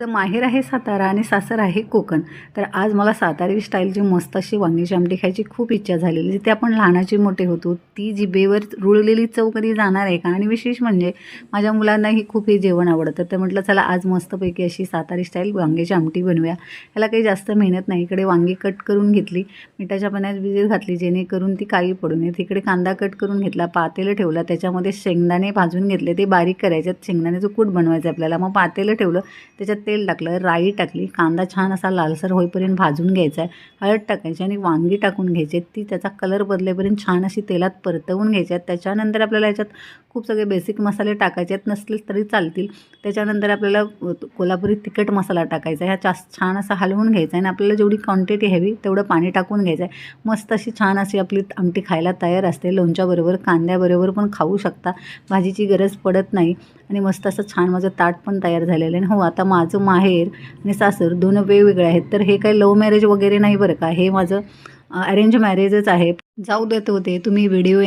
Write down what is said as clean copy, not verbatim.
तर माहेर आहे सातारा आणि सासर आहे कोकण. तर आज मला सातारी स्टाईलची मस्त अशी वांग्याची आमटी खायची खूप इच्छा झालेली. जिथे आपण लहानाचे मोठे होतो ती जिभेवर रुळलेली चव कधी जाणार आहे का? आणि विशेष म्हणजे माझ्या मुलांनाही खूप हे जेवण आवडतं. तर म्हटलं चला आज मस्तपैकी अशी सातारी स्टाईल वांग्याची आमटी बनवूया. याला काही जास्त मेहनत नाही. इकडे वांगी कट करून घेतली, मिठाच्या पाण्यात भिजत घातली जेणेकरून ती काळी पडू नये. तिकडे कांदा कट करून घेतला, पातेलं ठेवलं, त्याच्यामध्ये शेंगदाणे भाजून घेतले, ते बारीक करायच्यात. शेंगदाण्याचं कूट बनवायचं आपल्याला. मग पातेलं ठेवलं, त्याच्यात तेल टाकलं, राई टाकली, कांदा छान असा लालसर होईपर्यंत भाजून घ्यायचा आहे, हळद टाकायची आणि वांगी टाकून घ्यायचे. ती त्याचा कलर बदलेपर्यंत छान अशी तेलात परतवून घ्यायची आहेत. त्याच्यानंतर आपल्याला याच्यात खूप सगळे बेसिक मसाले टाकायचे आहेत, नसले तरी चालतील. त्याच्यानंतर आपल्याला कोल्हापुरी तिखट मसाला टाकायचा आहे. ह्या छान असा हलवून घ्यायचा आहे आणि आपल्याला जेवढी क्वांटिटी हवी तेवढं पाणी टाकून घ्यायचं आहे. मस्त अशी छान अशी आपली आमटी खायला तयार असते. लोणच्याबरोबर, कांद्याबरोबर पण खाऊ शकता, भाजीची गरज पडत नाही. आणि मस्त असं छान माझं ताट पण तयार झालेलं आहे. हो, आता माझं माहेर आणि सासर दोन वेगवेगळे आहेत. तर हे काही लव्ह मॅरेज वगैरे नाही बरं का, हे माझं अरेंज मॅरेजच आहे. जाऊ देत होते तुम्ही व्हिडिओ